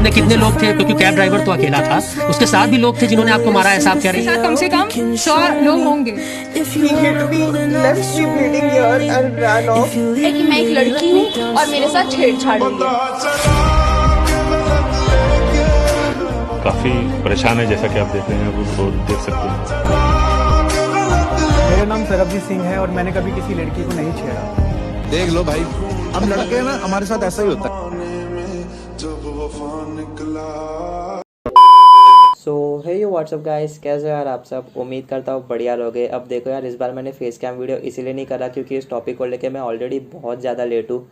कितने लोग थे, क्योंकि कैब ड्राइवर तो अकेला था, उसके साथ भी लोग थे जिन्होंने आपको मारा है, साहब कह रही है? कम से कम 100 लोग होंगे। कि मैं एक लड़की हूँ और मेरे साथ छेड़छाड़ हुई है। काफी परेशान है, जैसा कि आप देख रहे हैं, वो देख सकते हैं। मेरा नाम सरबजीत सिंह है और मैंने कभी किसी लड़की को नहीं छेड़ा। देख लो भाई, हम लड़के हैं ना, हमारे साथ ऐसा ही होता है। सो हे यू व्हाट्सअप गाइस, कैसे हो यार आप सब। उम्मीद करता हूँ बढ़िया रहोगे। अब देखो यार, इस बार मैंने फेस कैम वीडियो इसीलिए नहीं करा क्योंकि इस टॉपिक को लेके मैं ऑलरेडी बहुत ज़्यादा लेट हूँ।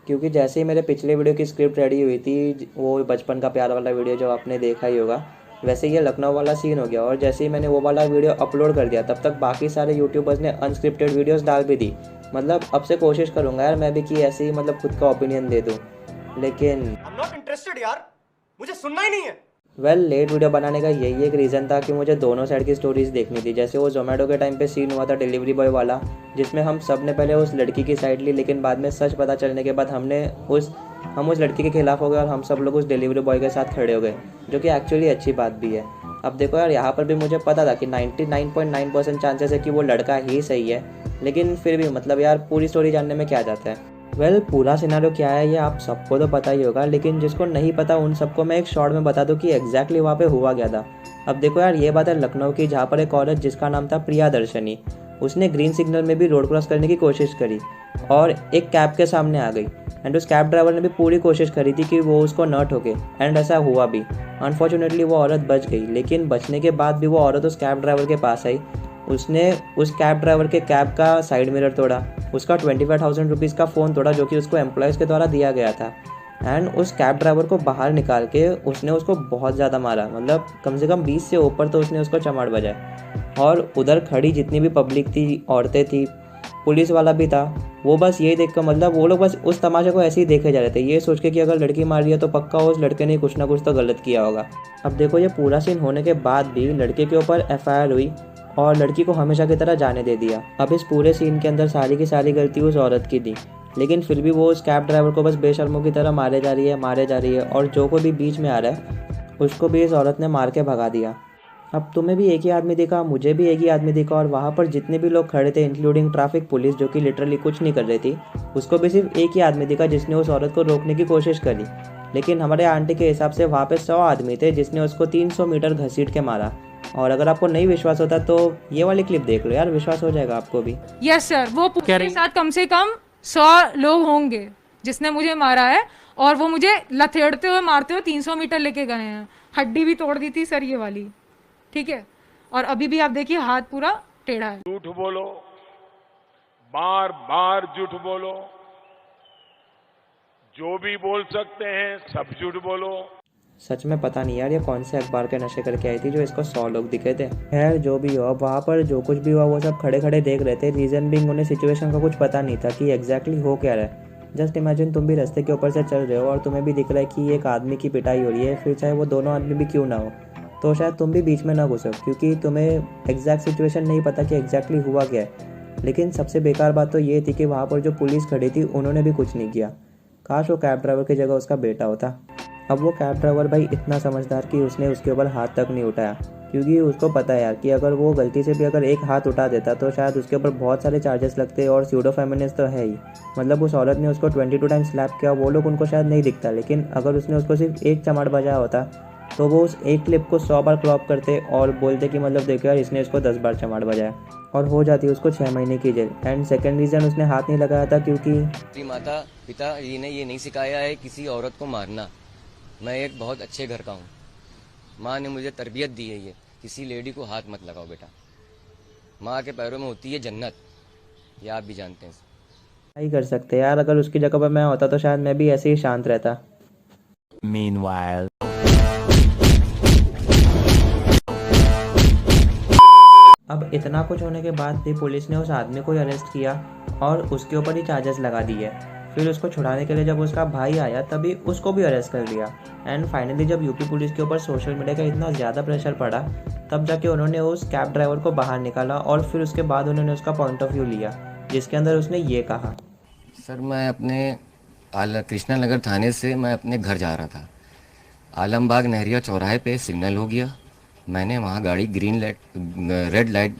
क्योंकि जैसे ही मेरे पिछले वीडियो की स्क्रिप्ट रेडी हुई थी, वो बचपन का प्यार वाला वीडियो जो आपने देखा ही होगा, वैसे ये लखनऊ वाला सीन हो गया। और जैसे ही मैंने वो वाला वीडियो अपलोड कर दिया, तब तक बाकी सारे यूट्यूबर्स ने अनस्क्रिप्टेड वीडियोस डाल भी दी। मतलब अब से कोशिश करूँगा यार मैं भी कि ऐसे ही मतलब खुद का ओपिनियन दे दूँ, लेकिन I'm not interested यार, मुझे सुनना ही नहीं है। लेट वीडियो बनाने का यही एक रीज़न था कि मुझे दोनों साइड की स्टोरीज देखनी थी। जैसे वो जोमेटो के टाइम पे सीन हुआ था डिलीवरी बॉय वाला, जिसमें हम सब ने पहले उस लड़की की साइड ली, लेकिन बाद में सच पता चलने के बाद हम उस लड़की के खिलाफ हो गए और हम सब लोग उस डिलीवरी बॉय के साथ खड़े हो गए, जो कि एक्चुअली अच्छी बात भी है। अब देखो यार, यहाँ पर भी मुझे पता था कि 99.9% चांसेस है कि वो लड़का ही सही है, लेकिन फिर भी मतलब यार पूरी स्टोरी जानने में क्या जाता है। पूरा सिनारियो क्या है ये आप सबको तो पता ही होगा, लेकिन जिसको नहीं पता उन सबको मैं एक शॉर्ट में बता दूं कि एग्जैक्टली वहाँ पे हुआ गया था। अब देखो यार, ये बात है लखनऊ की, जहाँ पर एक औरत जिसका नाम था प्रिया दर्शनी, उसने ग्रीन सिग्नल में भी रोड क्रॉस करने की कोशिश करी और एक कैब के सामने आ गई। एंड उस कैब ड्राइवर ने भी पूरी कोशिश करी थी कि वो उसको न ठोके, एंड ऐसा हुआ भी। अनफॉर्चुनेटली वो औरत बच गई, लेकिन बचने के बाद भी वो औरत उस कैब ड्राइवर के पास आई। उसने उस कैब ड्राइवर के कैब का साइड मिरर तोड़ा, उसका 25,000 रुपीज़ का फ़ोन तोड़ा जो कि उसको एम्प्लॉयज़ के द्वारा दिया गया था, एंड उस कैब ड्राइवर को बाहर निकाल के उसने उसको बहुत ज़्यादा मारा। मतलब कम से कम 20 से ऊपर तो उसने उसको चमाड़ बजाए। और उधर खड़ी जितनी भी पब्लिक थी, औरतें थी, पुलिस वाला भी था, वो बस यही देख कर, मतलब वो लोग बस उस तमाशे को ऐसे ही देखे जा रहे थे, ये सोच के कि अगर लड़की मार रही है तो पक्का उस लड़के ने कुछ ना कुछ तो गलत किया होगा। अब देखो, ये पूरा सीन होने के बाद भी लड़के के ऊपर FIR हुई और लड़की को हमेशा की तरह जाने दे दिया। अब इस पूरे सीन के अंदर सारी की सारी गलती उस औरत की थी, लेकिन फिर भी वो उस कैब ड्राइवर को बस बेशर्मों की तरह मारे जा रही है और जो कोई भी बीच में आ रहा है उसको भी इस औरत ने मार के भगा दिया। अब तुम्हें भी एक ही आदमी दिखा, मुझे भी एक ही आदमी दिखा, और वहाँ पर जितने भी लोग खड़े थे इंक्लूडिंग ट्रैफिक पुलिस जो कि लिटरली कुछ नहीं कर रही थी, उसको भी सिर्फ एक ही आदमी दिखा जिसने उस औरत को रोकने की कोशिश करी। लेकिन हमारे आंटी के हिसाब से वहाँ पे 100 आदमी थे जिसने उसको 300 मीटर घसीट के मारा। और अगर आपको नहीं विश्वास होता तो ये वाली क्लिप देख लो यार, विश्वास हो जाएगा आपको भी। यस सर, वो के साथ कम से कम 100 लोग होंगे जिसने मुझे मारा है, और वो मुझे लथेड़ते हुए मारते हुए 300 मीटर लेके गए हैं। हड्डी भी तोड़ दी थी सर ये वाली, ठीक है। और अभी भी आप देखिए हाथ पूरा टेढ़ा है। झूठ बोलो, बार बार झूठ बोलो, जो भी बोल सकते हैं सब झूठ बोलो। सच में पता नहीं यार ये कौन से अखबार के नशे करके आई थी जो इसको 100 लोग दिखे थे। खैर जो भी हो, वहाँ पर जो कुछ भी हुआ वो सब खड़े खड़े देख रहे थे। रीजन बिंग उन्हें सिचुएशन का कुछ पता नहीं था कि एग्जैक्टली हो क्या रहा है। जस्ट इमेजिन तुम भी रास्ते के ऊपर से चल रहे हो और तुम्हें भी दिख रहा है कि एक आदमी की पिटाई हो रही है, फिर चाहे वो दोनों आदमी भी क्यों ना हो, तो शायद तुम भी बीच में ना घुसो क्योंकि तुम्हें एग्जैक्ट सिचुएशन नहीं पता कि एग्जैक्टली हुआ क्या है। लेकिन सबसे बेकार बात तो ये थी कि वहाँ पर जो पुलिस खड़ी थी उन्होंने भी कुछ नहीं किया। काश वो कैब ड्राइवर की जगह उसका बेटा होता। अब वो कैब ड्राइवर भाई इतना समझदार कि उसने उसके ऊपर हाथ तक नहीं उठाया, क्योंकि उसको पता है यार कि अगर वो गलती से भी अगर एक हाथ उठा देता तो शायद उसके ऊपर बहुत सारे चार्जेस लगते, और स्यूडो फेमिनिस्ट तो है ही। मतलब उस औरत ने उसको 22 टाइम्स स्लैप किया, वो लोग उनको शायद नहीं दिखता, लेकिन अगर उसने उसको सिर्फ एक चमाड़ बजाया होता तो वो उस एक क्लिप को 100 बार क्रॉप करते और बोलते कि मतलब देखो यार इसने इसको 10 बार चमाड़ बजाया, और हो जाती उसको 6 महीने की जेल। एंड सेकंड रीज़न उसने हाथ नहीं लगाया था क्योंकि माता पिता ने ये नहीं सिखाया है किसी औरत को मारना। मैं एक बहुत अच्छे घर का हूँ, माँ ने मुझे तरबियत दी है ये किसी लेडी को हाथ मत लगाओ बेटा, माँ के पैरों में होती है जन्नत, ये आप भी जानते हैं। नहीं कर सकते यार, अगर उसकी जगह पर मैं होता तो शायद मैं भी ऐसे ही शांत रहता। Meanwhile, अब इतना कुछ होने के बाद भी पुलिस ने उस आदमी को अरेस्ट किया और उसके ऊपर ही चार्जेस लगा दिए। फिर उसको छुड़ाने के लिए जब उसका भाई आया तभी उसको भी अरेस्ट कर लिया। एंड फाइनली जब यूपी पुलिस के ऊपर सोशल मीडिया का इतना ज़्यादा प्रेशर पड़ा, तब जाके उन्होंने उस कैब ड्राइवर को बाहर निकाला और फिर उसके बाद उन्होंने उसका पॉइंट ऑफ व्यू लिया, जिसके अंदर उसने ये कहा। सर मैं अपने कृष्णा नगर थाने से मैं अपने घर जा रहा था, आलमबाग नहरिया चौराहे पे सिग्नल हो गया। मैंने वहाँ गाड़ी रेड लाइट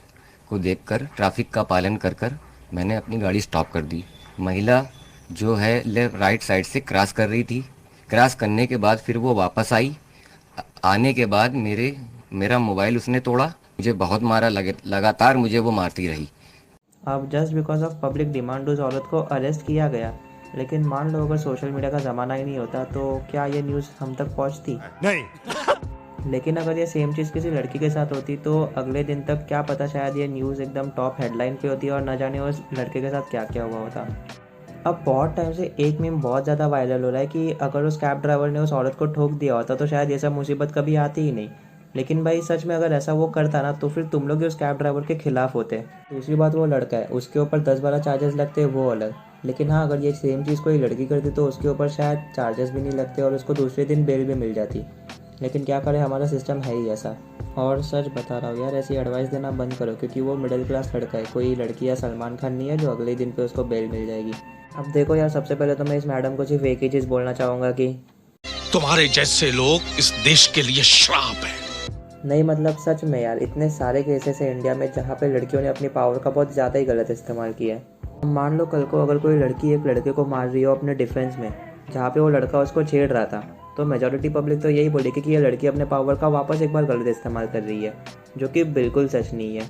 को देखकर ट्रैफिक का पालन कर कर मैंने अपनी गाड़ी स्टॉप कर दी। महिला जो है राइट साइड से क्रॉस कर रही थी। क्रॉस करने के बाद फिर वो वापस आई। आने के बाद मेरा मोबाइल उसने तोड़ा, मुझे बहुत मारा, लगातार मुझे वो मारती रही। अब just because of public demand उस औरत को अरेस्ट किया गया, लेकिन मान लो अगर सोशल मीडिया का ज़माना ही नहीं होता तो क्या ये न्यूज़ हम तक पहुंचती? नहीं। लेकिन अगर ये सेम चीज़ किसी लड़की के साथ होती तो अगले दिन तक क्या पता शायद ये न्यूज़ एकदम टॉप हेडलाइन पे होती और न जाने उस लड़के के साथ क्या क्या हुआ होता। अब बहुत टाइम से एक मीम बहुत ज़्यादा वायरल हो रहा है कि अगर उस कैब ड्राइवर ने उस औरत को ठोक दिया होता तो शायद ये सब मुसीबत कभी आती ही नहीं। लेकिन भाई सच में अगर ऐसा वो करता ना तो फिर तुम लोग उस कैब ड्राइवर के खिलाफ होते। दूसरी बात, वो लड़का है, उसके ऊपर 10-12 चार्जेस लगते हैं वो अलग। लेकिन हाँ, अगर ये सेम चीज़ कोई लड़की करती तो उसके ऊपर शायद चार्जेस भी नहीं लगते और उसको दूसरे दिन बेल भी मिल जाती। लेकिन क्या करें, हमारा सिस्टम है ही ऐसा। और सच बता रहा हूँ यार, ऐसी एडवाइस देना बंद करो, क्योंकि वो मिडिल क्लास लड़का है, कोई लड़की या सलमान खान नहीं है जो अगले दिन पे उसको बेल मिल जाएगी। अब देखो यार, सबसे पहले तो मैं इस मैडम को सिर्फ एक ही चीज़ बोलना चाहूँगा कि तुम्हारे जैसे लोग इस देश के लिए श्राप है। नहीं मतलब सच में यार, इतने सारे केसेस हैं इंडिया में जहाँ पे लड़कियों ने अपनी पावर का बहुत ज़्यादा ही गलत इस्तेमाल किया है। मान लो कल को अगर कोई लड़की एक लड़के को मार रही हो अपने डिफेंस में, जहाँ पे वो लड़का उसको छेड़ रहा था, तो मेजॉरिटी पब्लिक तो यही बोलेगी कि ये लड़की अपने पावर का वापस एक बार गलत इस्तेमाल कर रही है, जो कि बिल्कुल सच नहीं है।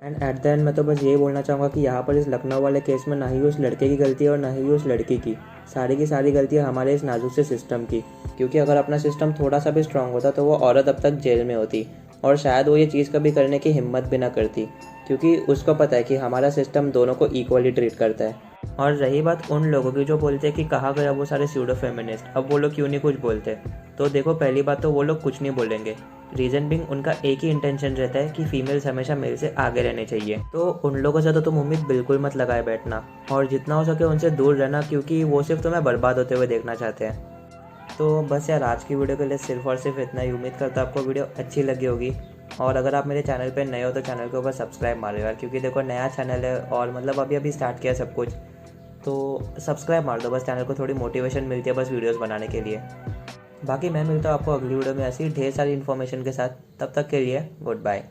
एंड एट द एंड मैं तो बस यही बोलना चाहूँगा कि यहाँ पर इस लखनऊ वाले केस में ना ही उस लड़के की गलती है और ना ही उस लड़की की, सारी की सारी गलतियाँ हमारे इस नाजुक से सिस्टम की। क्योंकि अगर अपना सिस्टम थोड़ा सा भी स्ट्रांग होता तो वो औरत अब तक जेल में होती और शायद वो ये चीज़ कभी करने की हिम्मत भी ना करती, क्योंकि उसको पता है कि हमारा सिस्टम दोनों को इक्वली ट्रीट करता है। और रही बात उन लोगों की जो बोलते हैं कि कहाँ गया वो सारे स्यूडो फेमिनिस्ट, अब वो लोग क्यों नहीं कुछ बोलते, तो देखो पहली बात तो वो लोग कुछ नहीं बोलेंगे। रीज़न बिंग उनका एक ही इंटेंशन रहता है कि फीमेल्स हमेशा मेल से आगे रहने चाहिए। तो उन लोगों से तो तुम उम्मीद बिल्कुल मत लगाए बैठना और जितना हो सके उनसे दूर रहना, क्योंकि वो सिर्फ तुम्हें बर्बाद होते हुए देखना चाहते हैं। तो बस यार, आज की वीडियो के लिए सिर्फ और सिर्फ इतना ही। उम्मीद करता हूँ आपको वीडियो अच्छी लगी होगी। और अगर आप मेरे चैनल पे नए हो तो चैनल के ऊपर सब्सक्राइब मारो यार, क्योंकि देखो नया चैनल है और मतलब अभी स्टार्ट किया सब कुछ, तो सब्सक्राइब मार दो बस, चैनल को थोड़ी मोटिवेशन मिलती है बस वीडियोस बनाने के लिए। बाकी मैं मिलता हूँ आपको अगली वीडियो में ऐसी ढेर सारी इन्फॉर्मेशन के साथ। तब तक के लिए गुड बाय।